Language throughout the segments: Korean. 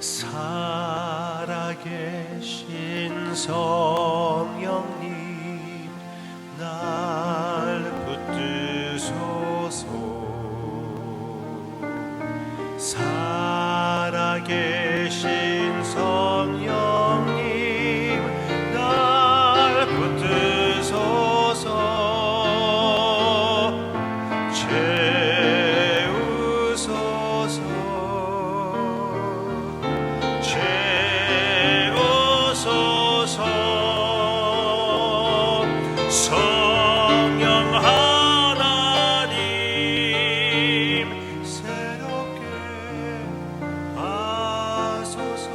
살아계신 성령님 날 붙드소서. 살아계신 성령님 날 붙드소서. 성령 하나님 새롭게 하소서.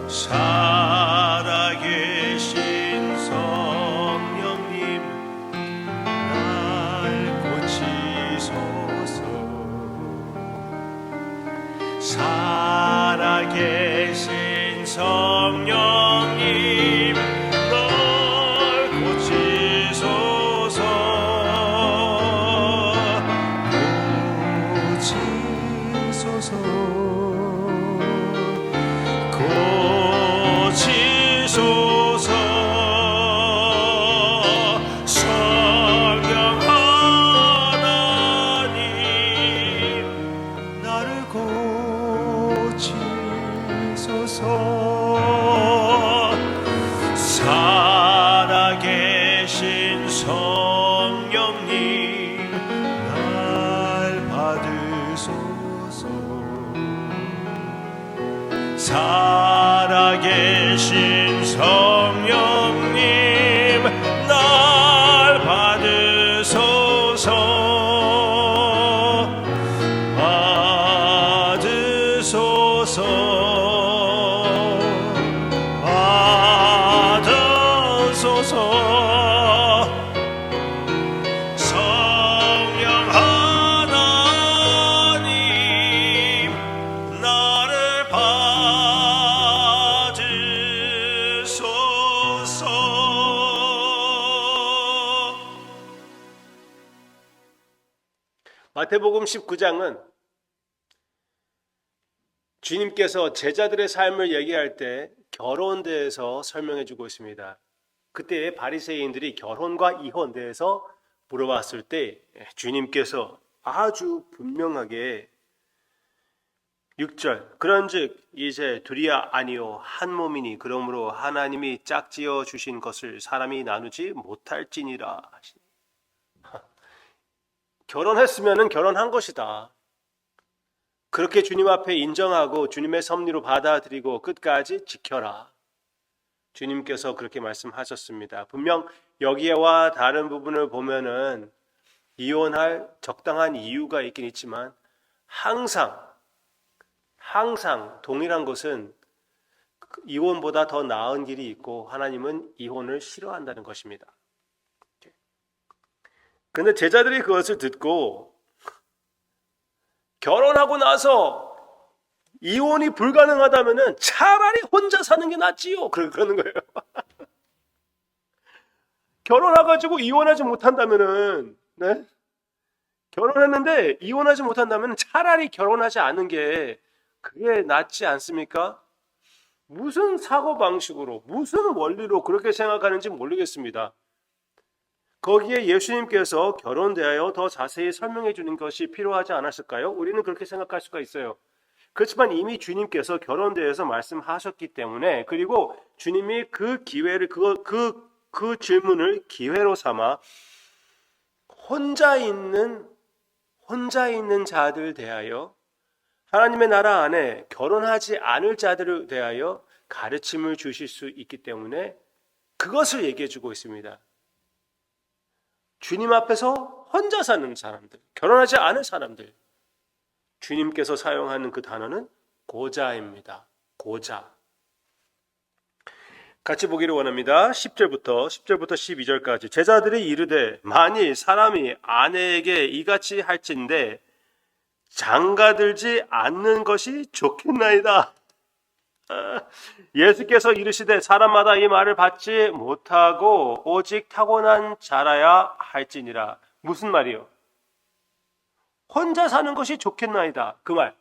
살아계신 성령님 날 고치소서. 살아계신 성령님 널 고치소서. 고치소서. 성령 하나님 나를 고치소서. 살아계신 성령님 날 받으소서. 살아계신 성령님 날 받으소서. 받으소서. 성령 하나님 나를 받으소서. 마태복음 19장은 주님께서 제자들의 삶을 얘기할 때 결혼에 대해서 설명해 주고 있습니다. 그때 바리새인들이 결혼과 이혼에 대해서 물어봤을 때 주님께서 아주 분명하게 6절 그런즉 이제 둘이야 아니요 한 몸이니 그러므로 하나님이 짝지어 주신 것을 사람이 나누지 못할지니라. 결혼했으면 결혼한 것이다. 그렇게 주님 앞에 인정하고 주님의 섭리로 받아들이고 끝까지 지켜라. 주님께서 그렇게 말씀하셨습니다. 분명 여기와 다른 부분을 보면은 이혼할 적당한 이유가 있긴 있지만 항상 동일한 것은 이혼보다 더 나은 길이 있고 하나님은 이혼을 싫어한다는 것입니다. 그런데 제자들이 그것을 듣고 결혼하고 나서 이혼이 불가능하다면 차라리 혼자 사는 게 낫지요. 그러는 거예요. 결혼해가지고 이혼하지 못한다면은, 네? 결혼했는데 이혼하지 못한다면 차라리 결혼하지 않은 게 그게 낫지 않습니까? 무슨 사고방식으로, 무슨 원리로 그렇게 생각하는지 모르겠습니다. 거기에 예수님께서 결혼에 대하여 더 자세히 설명해 주는 것이 필요하지 않았을까요? 우리는 그렇게 생각할 수가 있어요. 그렇지만 이미 주님께서 결혼에 대해서 말씀하셨기 때문에, 그리고 주님이 그 기회를 그 질문을 기회로 삼아 혼자 있는 자들 대하여 하나님의 나라 안에 결혼하지 않을 자들을 대하여 가르침을 주실 수 있기 때문에 그것을 얘기해 주고 있습니다. 주님 앞에서 혼자 사는 사람들, 결혼하지 않은 사람들, 주님께서 사용하는 그 단어는 고자입니다. 고자. 같이 보기를 원합니다. 10절부터 12절까지. 제자들이 이르되 만일 사람이 아내에게 이같이 할진대 장가들지 않는 것이 좋겠나이다. 예수께서 이르시되 사람마다 이 말을 받지 못하고 오직 타고난 자라야 할지니라. 무슨 말이요? 혼자 사는 것이 좋겠나이다. 그 말.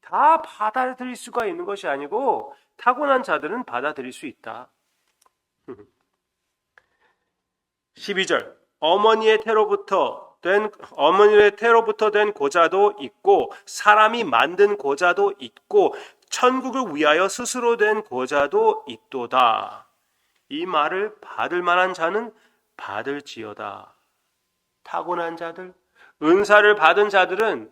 다 받아들일 수가 있는 것이 아니고 타고난 자들은 받아들일 수 있다. 12절 어머니의 태로부터 된 고자도 있고 사람이 만든 고자도 있고 천국을 위하여 스스로 된 고자도 있도다. 이 말을 받을 만한 자는 받을지어다. 타고난 자들, 은사를 받은 자들은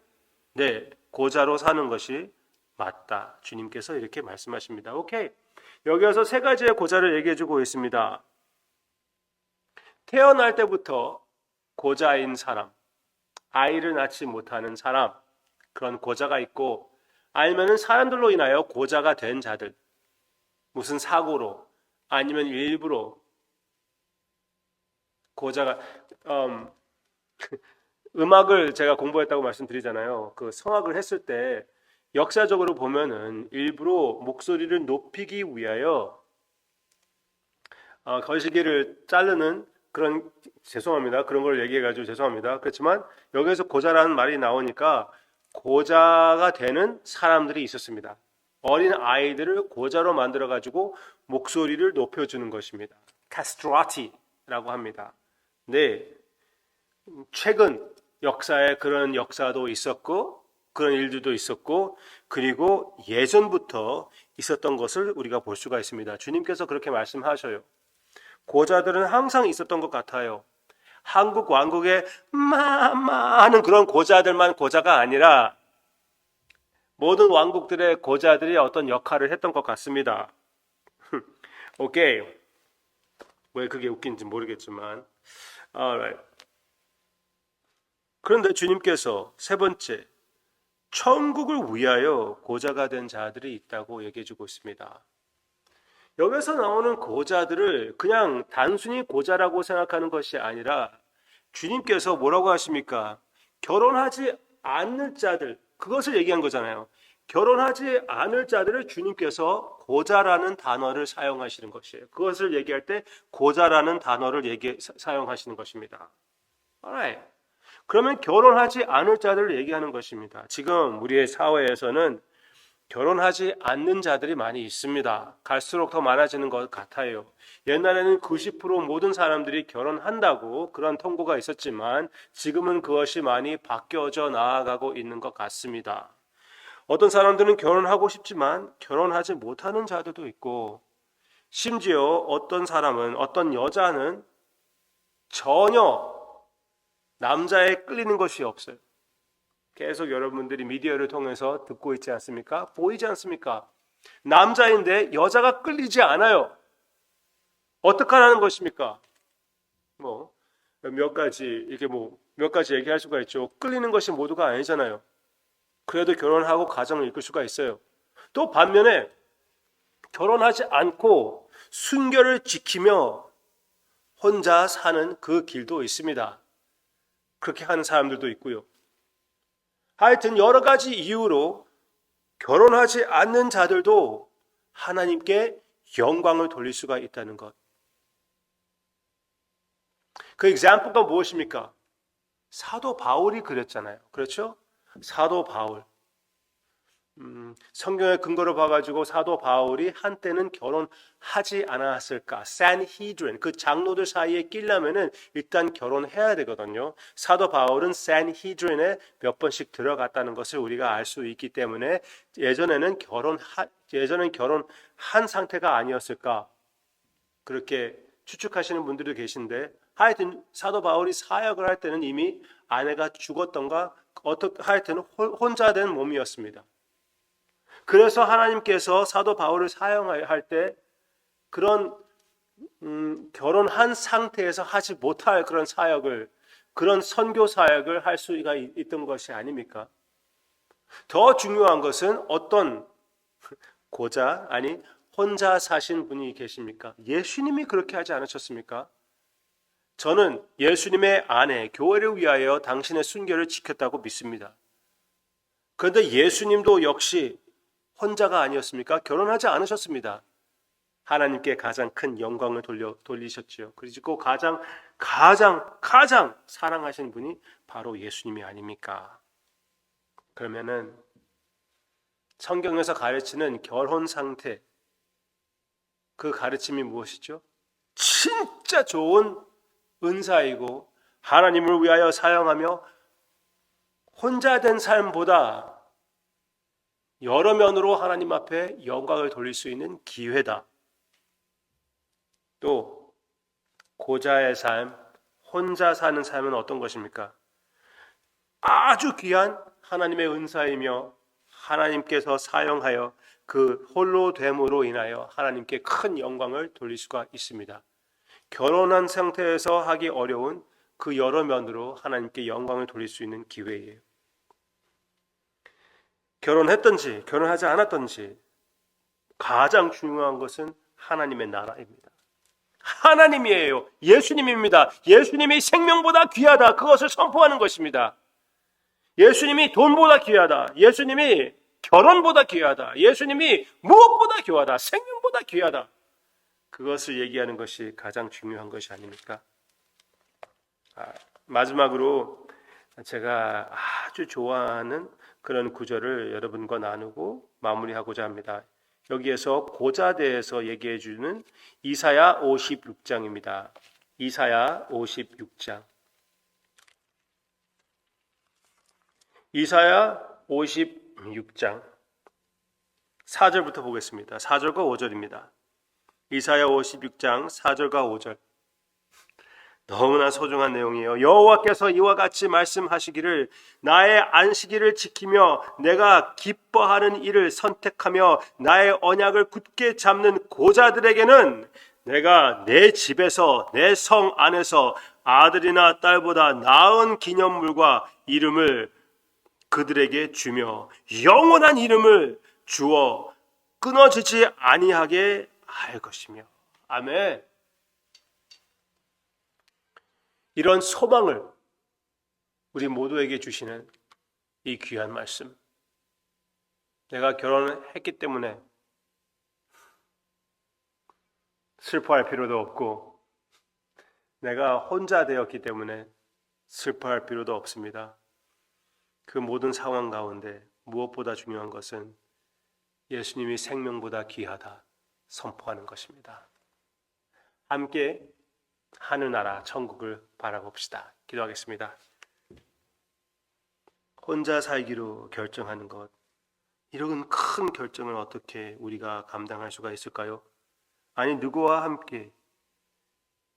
고자로 사는 것이 맞다. 주님께서 이렇게 말씀하십니다. 오케이. 여기서 세 가지의 고자를 얘기해 주고 있습니다. 태어날 때부터 고자인 사람, 아이를 낳지 못하는 사람, 그런 고자가 있고, 아니면은 사람들로 인하여 고자가 된 자들, 무슨 사고로, 아니면 일부러 고자가, 음악을 제가 공부했다고 말씀드리잖아요. 그 성악을 했을 때 역사적으로 보면은 일부러 목소리를 높이기 위하여 거시기를 자르는 그런 죄송합니다. 그런 걸 얘기해가지고 죄송합니다. 그렇지만 여기에서 고자라는 말이 나오니까 고자가 되는 사람들이 있었습니다. 어린 아이들을 고자로 만들어가지고 목소리를 높여주는 것입니다. 카스트라티라고 합니다. 네, 최근 역사에 그런 역사도 있었고 그런 일들도 있었고 그리고 예전부터 있었던 것을 우리가 볼 수가 있습니다. 주님께서 그렇게 말씀하셔요. 고자들은 항상 있었던 것 같아요. 한국 왕국에 하는 그런 고자들만 고자가 아니라 모든 왕국들의 고자들이 어떤 역할을 했던 것 같습니다. 오케이. 왜 그게 웃긴지 모르겠지만. Alright. 그런데 주님께서 세 번째, 천국을 위하여 고자가 된 자들이 있다고 얘기해 주고 있습니다. 여기서 나오는 고자들을 그냥 단순히 고자라고 생각하는 것이 아니라 주님께서 뭐라고 하십니까? 결혼하지 않을 자들, 그것을 얘기한 거잖아요. 결혼하지 않을 자들을 주님께서 고자라는 단어를 사용하시는 것이에요. 그것을 얘기할 때 고자라는 단어를 사용하시는 것입니다. Alright. 그러면 결혼하지 않을 자들을 얘기하는 것입니다. 지금 우리의 사회에서는 결혼하지 않는 자들이 많이 있습니다. 갈수록 더 많아지는 것 같아요. 옛날에는 90% 모든 사람들이 결혼한다고 그런 통보가 있었지만 지금은 그것이 많이 바뀌어져 나아가고 있는 것 같습니다. 어떤 사람들은 결혼하고 싶지만 결혼하지 못하는 자들도 있고 심지어 어떤 여자는 전혀 남자에 끌리는 것이 없어요. 계속 여러분들이 미디어를 통해서 듣고 있지 않습니까? 보이지 않습니까? 남자인데 여자가 끌리지 않아요. 어떡하라는 것입니까? 몇 가지 얘기할 수가 있죠. 끌리는 것이 모두가 아니잖아요. 그래도 결혼하고 가정을 이끌 수가 있어요. 또 반면에 결혼하지 않고 순결을 지키며 혼자 사는 그 길도 있습니다. 그렇게 하는 사람들도 있고요. 하여튼 여러 가지 이유로 결혼하지 않는 자들도 하나님께 영광을 돌릴 수가 있다는 것. 그 example가 무엇입니까? 사도 바울이 그랬잖아요. 그렇죠? 사도 바울. 성경의 근거로 봐가지고 사도 바울이 한때는 결혼하지 않았을까? 산헤드린, 그 장로들 사이에 끼려면은 일단 결혼해야 되거든요. 사도 바울은 산헤드린에 몇 번씩 들어갔다는 것을 우리가 알 수 있기 때문에 예전에는 결혼한 상태가 아니었을까? 그렇게 추측하시는 분들도 계신데, 하여튼 사도 바울이 사역을 할 때는 이미 아내가 죽었던가, 하여튼 혼자 된 몸이었습니다. 그래서 하나님께서 사도 바울을 사용할 때 그런 결혼한 상태에서 하지 못할 그런 사역을, 그런 선교 사역을 할 수가 있던 것이 아닙니까? 더 중요한 것은 어떤 혼자 사신 분이 계십니까? 예수님이 그렇게 하지 않으셨습니까? 저는 예수님의 아내, 교회를 위하여 당신의 순결을 지켰다고 믿습니다. 그런데 예수님도 역시 혼자가 아니었습니까? 결혼하지 않으셨습니다. 하나님께 가장 큰 영광을 돌리셨지요. 그리고 가장 사랑하시는 분이 바로 예수님이 아닙니까? 그러면은 성경에서 가르치는 결혼 상태, 그 가르침이 무엇이죠? 진짜 좋은 은사이고 하나님을 위하여 사용하며 혼자 된 삶보다 여러 면으로 하나님 앞에 영광을 돌릴 수 있는 기회다. 또 고자의 삶, 혼자 사는 삶은 어떤 것입니까? 아주 귀한 하나님의 은사이며 하나님께서 사용하여 그 홀로 됨으로 인하여 하나님께 큰 영광을 돌릴 수가 있습니다. 결혼한 상태에서 하기 어려운 그 여러 면으로 하나님께 영광을 돌릴 수 있는 기회예요. 결혼했든지 결혼하지 않았든지 가장 중요한 것은 하나님의 나라입니다. 하나님이에요. 예수님입니다. 예수님이 생명보다 귀하다. 그것을 선포하는 것입니다. 예수님이 돈보다 귀하다. 예수님이 결혼보다 귀하다. 예수님이 무엇보다 귀하다. 생명보다 귀하다. 그것을 얘기하는 것이 가장 중요한 것이 아닙니까? 마지막으로 제가 아주 좋아하는 그런 구절을 여러분과 나누고 마무리하고자 합니다. 여기에서 고자 대해서 얘기해 주는 이사야 56장입니다. 이사야 56장. 이사야 56장 4절부터 보겠습니다. 4절과 5절입니다. 이사야 56장 4절과 5절. 너무나 소중한 내용이에요. 여호와께서 이와 같이 말씀하시기를 나의 안식일을 지키며 내가 기뻐하는 일을 선택하며 나의 언약을 굳게 잡는 고자들에게는 내가 내 집에서 내 성 안에서 아들이나 딸보다 나은 기념물과 이름을 그들에게 주며 영원한 이름을 주어 끊어지지 아니하게 할 것이며. 아멘. 이런 소망을 우리 모두에게 주시는 이 귀한 말씀. 내가 결혼을 했기 때문에 슬퍼할 필요도 없고 내가 혼자 되었기 때문에 슬퍼할 필요도 없습니다. 그 모든 상황 가운데 무엇보다 중요한 것은 예수님이 생명보다 귀하다 선포하는 것입니다. 함께 하늘나라 천국을 바라봅시다. 기도하겠습니다. 혼자 살기로 결정하는 것, 이런 큰 결정을 어떻게 우리가 감당할 수가 있을까요? 아니, 누구와 함께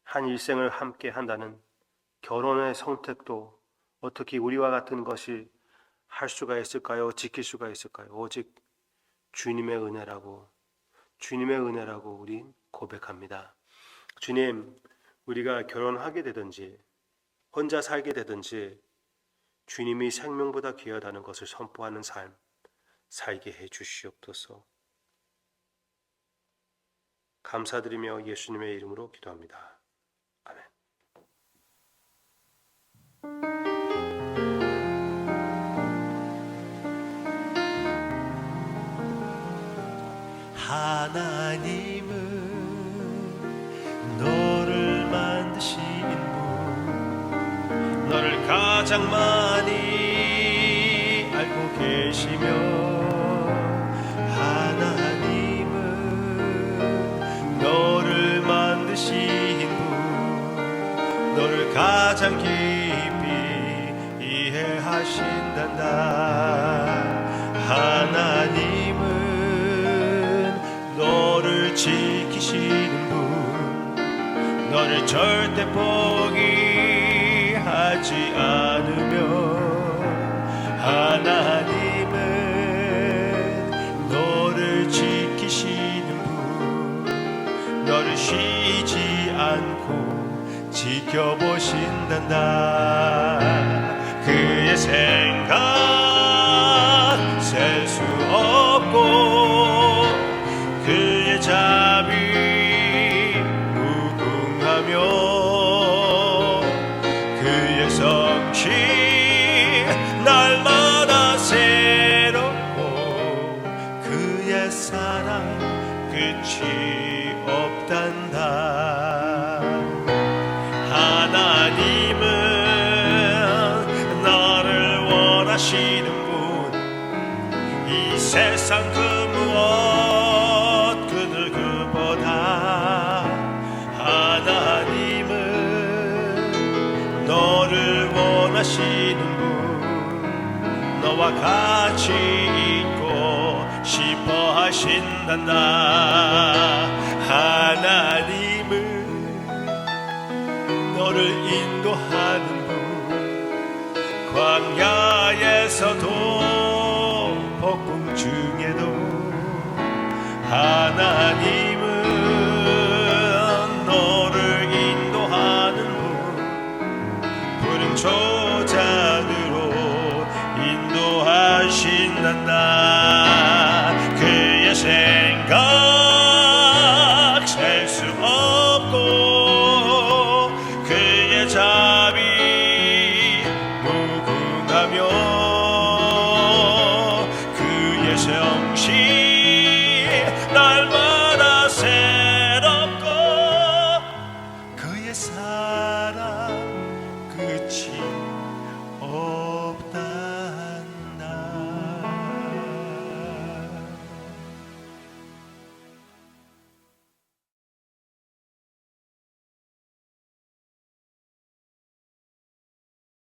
한 일생을 함께 한다는 결혼의 선택도 어떻게 우리와 같은 것이 할 수가 있을까요? 지킬 수가 있을까요? 오직 주님의 은혜라고 우린 고백합니다. 주님, 우리가 결혼하게 되든지 혼자 살게 되든지 주님이 생명보다 귀하다는 것을 선포하는 삶 살게 해 주시옵소서. 감사드리며 예수님의 이름으로 기도합니다. 아멘. 하나님은 너를 만드신 분, 너를 가장 많이 알고 계시며, 하나님은 너를 만드신 분, 너를 가장 깊이 이해하신단다. 하나님은 너를 지키시는 분, 너를 절대 포기하지 않으며, 하나님은 너를 지키시는 분, 너를 쉬지 않고 지켜보신단다. 그의 생각 셀 수 없고 그의 자비 무궁하며, 그의 성취 날마다 새롭고 그의 사랑 끝이 없단다. 하나님은 나를 원하시는 분, 이 세상 그 무엇 그 누구보다 하나님은 너를 원하시는 분, 너와 같이 있고 싶어 하신단다. 하나님은 너를 인도하는 분, 광야에서도 폭풍 중에도 하나님은 너를 인도하는 분, 푸른 초장으로 인도하신단다.